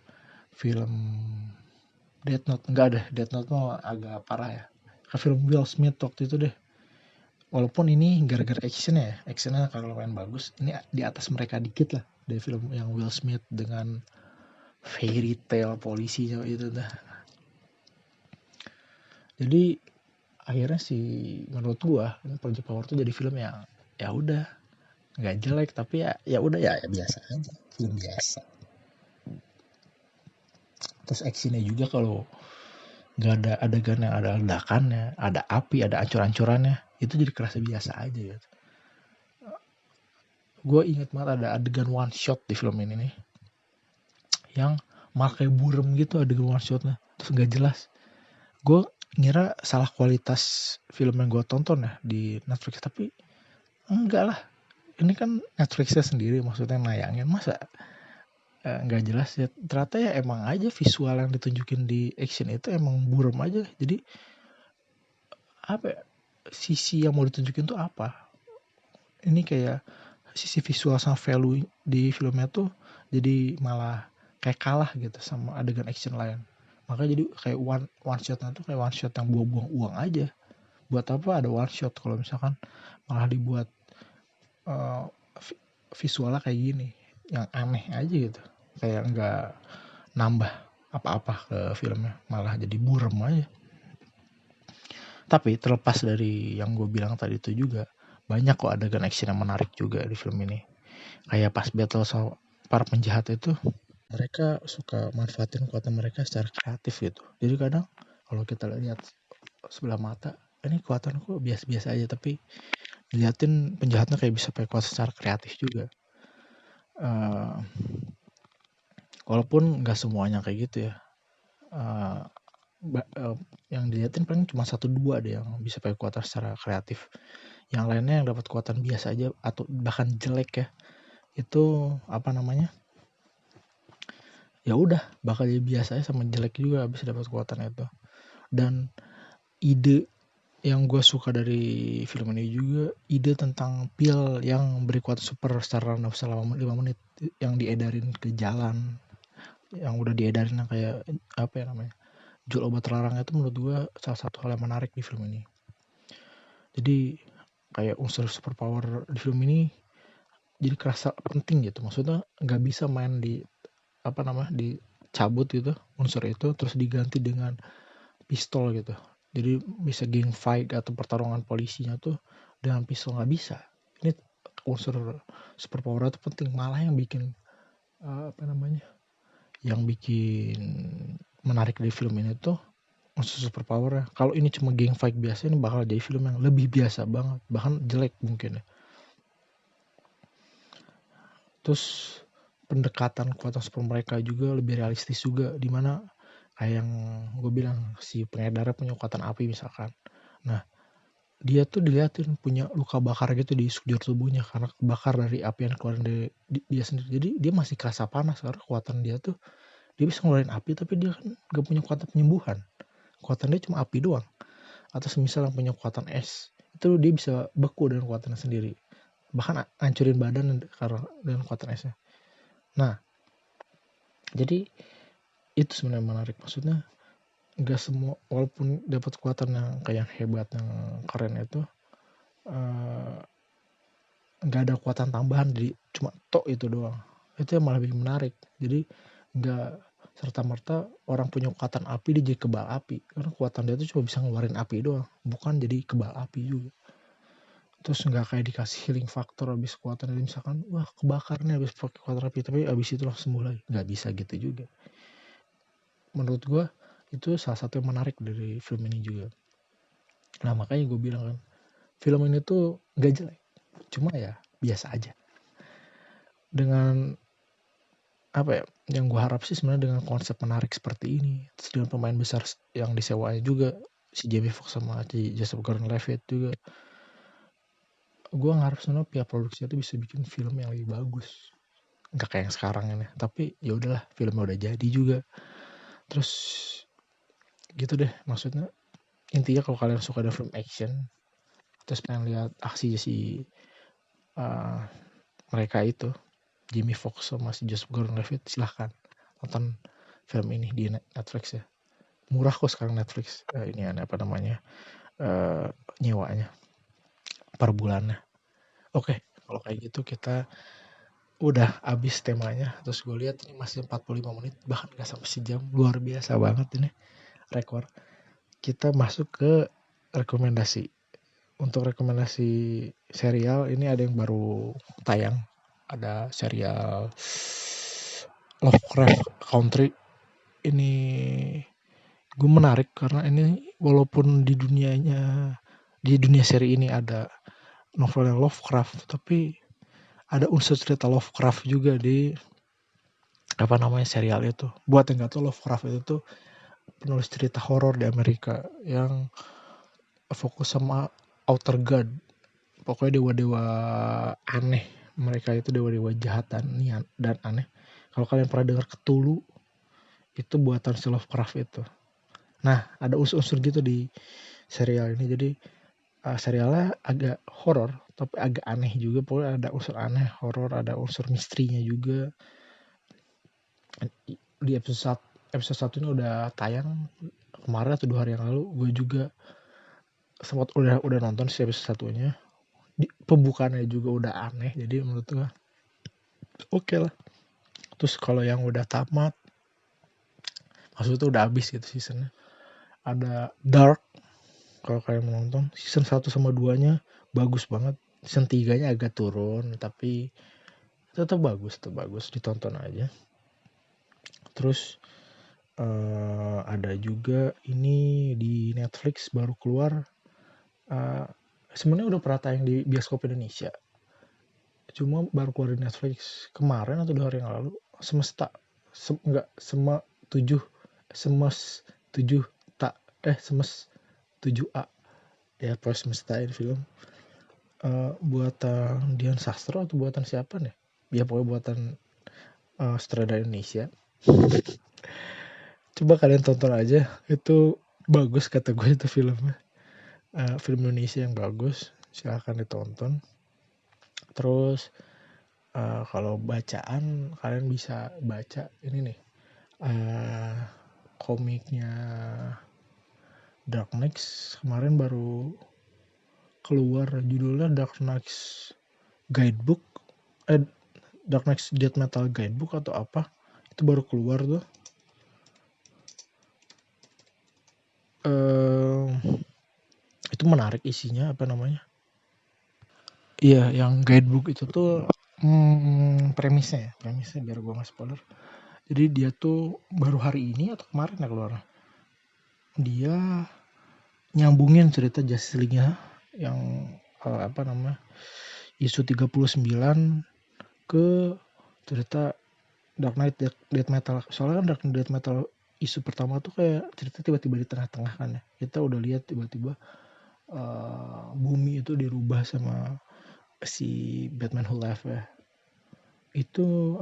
film Death Note. Enggak deh, Death Note mah agak parah ya. Kayak film Will Smith waktu itu deh. Walaupun ini gara-gara actionnya kalau main bagus, ini di atas mereka dikit lah dari film yang Will Smith dengan fairy tale polisinya itu dah. Jadi akhirnya menurut gua Project Power tuh jadi film yang ya udah nggak jelek, tapi ya udah ya biasa aja, film biasa. Terus actionnya juga kalau nggak ada adegan yang ada ledakannya, ada api, ada ancur-ancurannya, itu jadi kerasa biasa aja gitu. Gue inget banget ada adegan one shot di film ini nih, yang malah kayak burem gitu adegan one shotnya, terus nggak jelas. Gue ngira salah kualitas film yang gue tonton ya di Netflix, tapi enggak lah. Ini kan Netflixnya sendiri maksudnya nayangin, masa nggak jelas ya. Ternyata ya emang aja visual yang ditunjukin di action itu emang burem aja. Jadi apa ya, sisi yang mau ditunjukin tuh apa? Ini kayak sisi visual sama value di filmnya tuh jadi malah kayak kalah gitu sama adegan action lain. Makanya jadi kayak one shotnya tuh kayak one shot yang buang-buang uang aja. Buat apa ada one shot kalau misalkan malah dibuat visualnya kayak gini, yang aneh aja gitu, kayak nggak nambah apa-apa ke filmnya, malah jadi burem aja. Tapi terlepas dari yang gue bilang tadi itu juga banyak kok adegan action yang menarik juga di film ini. Kayak pas battle sama para penjahat itu, mereka suka manfaatin kekuatan mereka secara kreatif gitu. Jadi kadang kalau kita lihat sebelah mata, ini kekuatan kok biasa-biasa aja, tapi diliatin penjahatnya kayak bisa pakai kekuatan secara kreatif juga. Walaupun nggak semuanya kayak gitu ya. Yang diliatin paling cuma 1-2 deh yang bisa pakai kekuatan secara kreatif. Yang lainnya yang dapat kekuatan biasa aja atau bahkan jelek ya, itu apa namanya, ya udah bakal jadi biasa aja sama jelek juga habis dapat kekuatan itu. Dan ide yang gue suka dari film ini juga ide tentang pil yang beri kekuatan super secara random selama 5 menit yang diedarin ke jalan, yang udah diedarin kayak apa ya namanya, jual obat terlarang. Itu menurut gue salah satu hal yang menarik di film ini. Jadi kayak unsur super power di film ini jadi kerasa penting gitu. Maksudnya nggak bisa main di apa namanya, dicabut gitu unsur itu terus diganti dengan pistol gitu. Jadi bisa gang fight atau pertarungan polisinya tuh dengan pistol, nggak bisa. Ini unsur super power itu penting. Malah yang bikin apa namanya, yang bikin menarik dari film ini tuh unsur super power ya. Kalau ini cuma gang fight biasa, ini bakal jadi film yang lebih biasa banget, bahkan jelek mungkin ya. Terus pendekatan kekuatan super mereka juga lebih realistis juga, dimana kayak yang gue bilang si pengedarnya punya kekuatan api misalkan. Nah dia tuh diliatin punya luka bakar gitu di sekujur tubuhnya karena kebakar dari api yang keluar dari dia sendiri. Jadi dia masih kerasa panas karena kekuatan dia tuh, dia bisa ngeluarin api tapi dia kan gak punya kekuatan penyembuhan. Kekuatan dia cuma api doang. Atau semisal yang punya kekuatan es, itu dia bisa beku dengan kekuatannya sendiri. Bahkan hancurin badan karena dengan kekuatan esnya. Nah, jadi itu sebenarnya menarik. Maksudnya nggak semua, walaupun dapat kekuatan yang kayak hebat, yang keren itu, nggak ada kekuatan tambahan, jadi cuma tok itu doang. Itu yang malah bikin menarik. Jadi nggak serta-merta orang punya kekuatan api dia jadi kebal api, karena kekuatan dia tuh cuma bisa ngeluarin api doang, bukan jadi kebal api juga. Terus nggak kayak dikasih healing factor habis kekuatan dia, misalkan wah kebakar nih habis pakai kekuatan api tapi habis itu langsung sembuh lagi, nggak bisa gitu juga. Menurut gue itu salah satu yang menarik dari film ini juga. Nah makanya gue bilang kan, film ini tuh nggak jelek, cuma ya biasa aja. Dengan apa ya, yang gue harap sih sebenarnya dengan konsep menarik seperti ini, terus dengan pemain besar yang disewanya juga, si Jamie Foxx sama si Joseph Gordon-Levitt juga, gue ngarep sebenarnya pihak produksi itu bisa bikin film yang lebih bagus, nggak kayak yang sekarang ini. Tapi ya udahlah, filmnya udah jadi juga. Terus gitu deh, maksudnya intinya kalau kalian suka ada film action terus pengen lihat aksi si mereka itu, Jamie Foxx sama si Joseph Gordon-Levitt, silahkan nonton film ini di Netflix ya. Murah kok sekarang Netflix. Ini apa namanya, nyewanya per bulannya. Oke, kalau kayak gitu kita udah habis temanya. Terus gue lihat ini masih 45 menit, bahkan gak sampai sejam. Luar biasa banget ini rekor. Kita masuk ke rekomendasi. untuk rekomendasi serial ini ada yang baru tayang, ada serial Lovecraft Country. Ini gue menarik karena ini walaupun di dunia seri ini ada novelnya Lovecraft, tapi ada unsur cerita Lovecraft juga di serial itu. Buat yang nggak tahu, Lovecraft itu tuh penulis cerita horor di Amerika yang fokus sama outer god, pokoknya dewa-dewa aneh. Mereka itu dewa-dewa jahat dan aneh. Kalau kalian pernah dengar Cthulhu, itu buatan si Lovecraft itu. Nah, ada unsur-unsur gitu di serial ini. Jadi serialnya agak horor, tapi agak aneh juga. Pokoknya ada unsur aneh, horor, ada unsur misterinya juga. Di episode 1 ini udah tayang kemarin atau 2 hari yang lalu. Gue juga sempat udah nonton si episode 1-nya. Pembukaannya juga udah aneh, jadi menurut gue oke lah. Terus kalau yang udah tamat, maksudnya udah habis gitu seasonnya, ada Dark. Kalau kalian mau nonton, season 1 sama 2-nya bagus banget. Season 3-nya agak turun, tapi tetap bagus, ditonton aja. Terus ada juga ini di Netflix baru keluar. Sebenarnya udah pernah tayang di bioskop Indonesia, cuma baru keluar di Netflix kemarin atau 2 hari yang lalu. Semesta 7A ya, Pro Semesta ini film buatan Dian Sastro atau buatan siapa nih ya, pokoknya buatan sutradara Indonesia. Coba kalian tonton aja, itu bagus kata gue itu filmnya. Film Indonesia yang bagus, silahkan ditonton. Terus kalau bacaan, kalian bisa baca ini nih, komiknya Dark Knight. Kemarin baru keluar, judulnya Dark Knight Guidebook, Dark Knight Death Metal Guidebook atau apa, itu baru keluar tuh. Itu menarik isinya, iya, yang guidebook itu tuh premisnya biar gue nggak spoiler. Jadi dia tuh baru hari ini atau kemarin ya keluar, dia nyambungin cerita Justice League-nya yang isu 39 ke cerita Dark Knight Death Metal. Soalnya kan Dark Knight Death Metal isu pertama tuh kayak cerita tiba-tiba di tengah-tengah kan ya. Kita udah lihat tiba-tiba bumi itu dirubah sama si Batman Who Laughs ya. Itu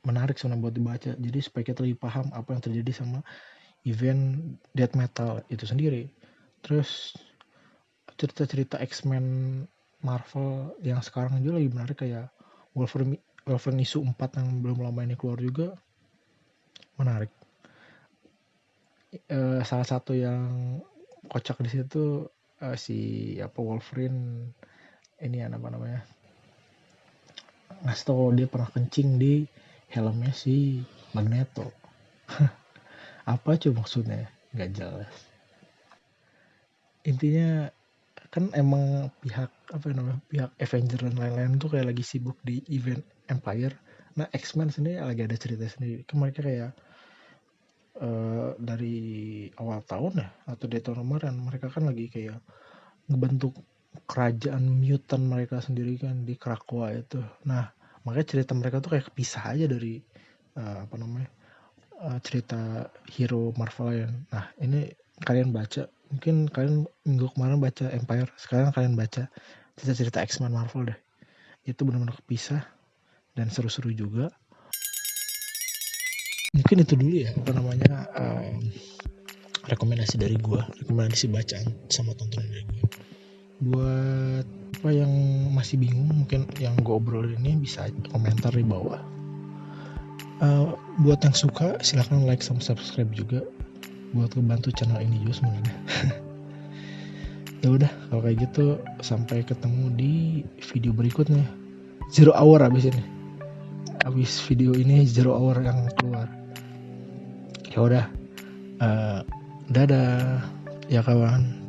menarik sebenarnya buat dibaca. Jadi supaya kita lebih paham apa yang terjadi sama event Death Metal itu sendiri. Terus cerita-cerita X-Men Marvel yang sekarang juga lagi menarik, kayak Wolverine isu 4 yang belum lama ini keluar juga menarik. Salah satu yang kocak di situ si Wolverine ini ngasih tau dia pernah kencing di helmnya si Magneto. Apa coba maksudnya? Nggak jelas. Intinya kan emang pihak Avenger dan lain-lain tuh kayak lagi sibuk di event Empire. Nah, X-Men sendiri lagi ada cerita sendiri. Kan mereka kayak dari awal tahun ya atau dari tahun kemarin, mereka kan lagi kayak ngebentuk kerajaan mutant mereka sendiri kan di Krakoa itu. Nah, makanya cerita mereka tuh kayak kepisah aja dari cerita hero Marvel lain. Nah, ini kalian baca, mungkin kalian minggu kemarin baca Empire, sekarang kalian baca cerita X-Men Marvel deh. Itu benar-benar kepisah dan seru-seru juga. Mungkin itu dulu ya rekomendasi dari gue, rekomendasi bacaan sama tontonan dari gue. Buat apa yang masih bingung, mungkin yang gue obrolin ini bisa komentar di bawah. Buat yang suka silahkan like sama subscribe juga, buat ngebantu channel ini juga sebenarnya. Ya udah, kalau kayak gitu sampai ketemu di video berikutnya. 0 hour abis ini. Abis video ini 0 hour yang keluar. Ya udah, dadah ya kawan.